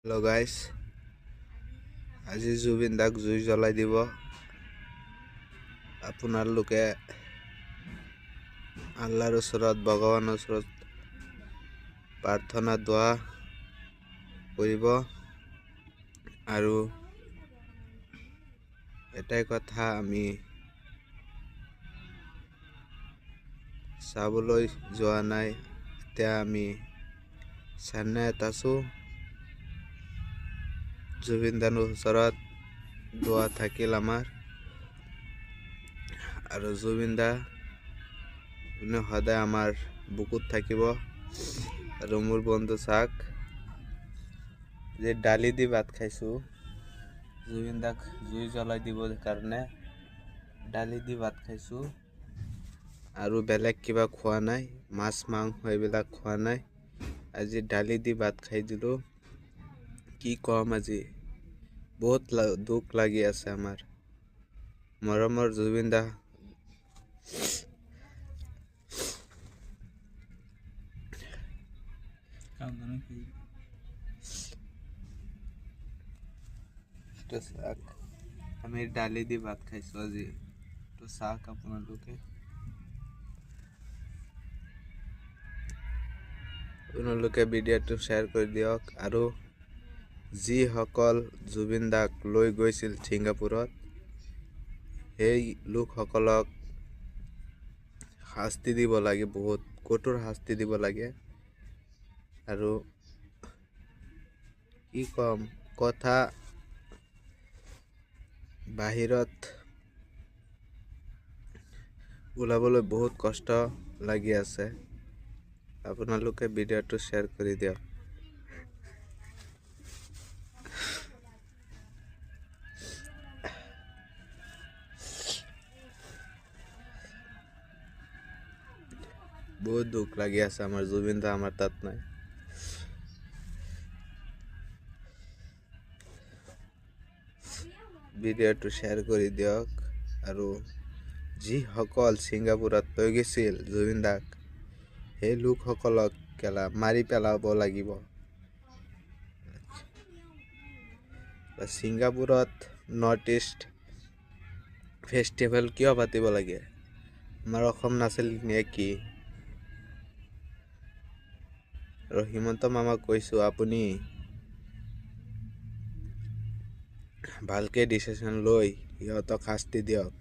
Hello' guys, আজি জুবিন দাক জুই জ্বলাই দিব। আপোনালোকে আল্লাহৰ ওচৰত, ভগৱানৰ ওচৰত প্ৰাৰ্থনা দোৱা কৰিব। আৰু এটাই কথা, আমি চাবলৈ যোৱা নাই। এতিয়া আমি চেন্নাইত আছোঁ। জুবিন দাৰ ওচৰত দোৱা থাকিল আমাৰ। আৰু জুবিন দা সদায় আমাৰ বুকুত থাকিব। আৰু মোৰ বন্ধু চাক যে দালি দি ভাত খাইছোঁ, জুবিন দাক জুই জ্বলাই দিবৰ কাৰণে দালি দি ভাত খাইছোঁ। আৰু বেলেগ কিবা খোৱা নাই, মাছ মাংস এইবিলাক খোৱা নাই। আজি দালি দি ভাত খাই দিলোঁ। কি কম, আজি বহুত দুখ লাগি আছে আমাৰ মৰমৰ জুবিন দা। আমি দালি দি ভাত খাইছোঁ আজি। তো চাওক আপোনালোকে ভিডিঅ'টো শ্বেয়াৰ কৰি দিয়ক। আৰু যিসকল জুবিন দাক লৈ গৈছিল ছিংগাপুৰত, সেই লোকসকলক শাস্তি দিব লাগে, বহুত কঠোৰ শাস্তি দিব লাগে। আৰু কি কম, কথা বাহিৰত ওলাবলৈ বহুত কষ্ট লাগি আছে। আপোনালোকে ভিডিঅ'টো শ্বেয়াৰ কৰি দিয়ক। বহুত দুখ লাগি আছে আমাৰ, জুবিন দা আমাৰ তাত নাই। ভিডিঅ'টো শ্বেয়াৰ কৰি দিয়ক। আৰু যিসকল ছিংগাপুৰত লৈ গৈছিল জুবিন দাক, সেই লোকসকলক মাৰি পেলাব লাগিব। ছিংগাপুৰত নৰ্থ ইষ্ট ফেষ্টিভেল কিয় পাতিব লাগে? আমাৰ অসম নাছিল নে কি? আৰু হিমন্ত মামাক কৈছোঁ, আপুনি ভালকে ডিচিশ্যন লৈ সিহঁতক শাস্তি দিয়ক।